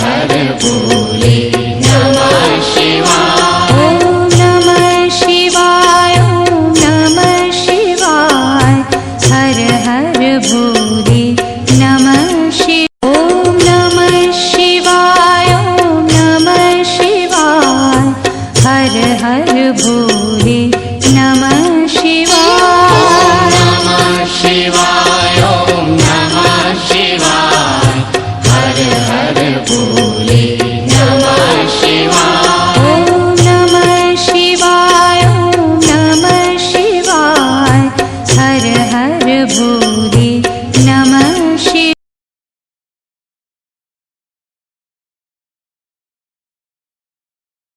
हर भोले नमः शिवाय। ओम नमः शिवाय, ओम नमः शिवाय, हर हर भोले नमः शिवाय। ओम नमः शिवाय, ओम नमः शिवाय, हर हर भोले नमः शिवाय। नमः शिवाय, ओम नमः शिवाय, हर हर भोले नमः शिवाय। ओम नमः शिवाय, ओम नमः शिवाय, हर हर भोले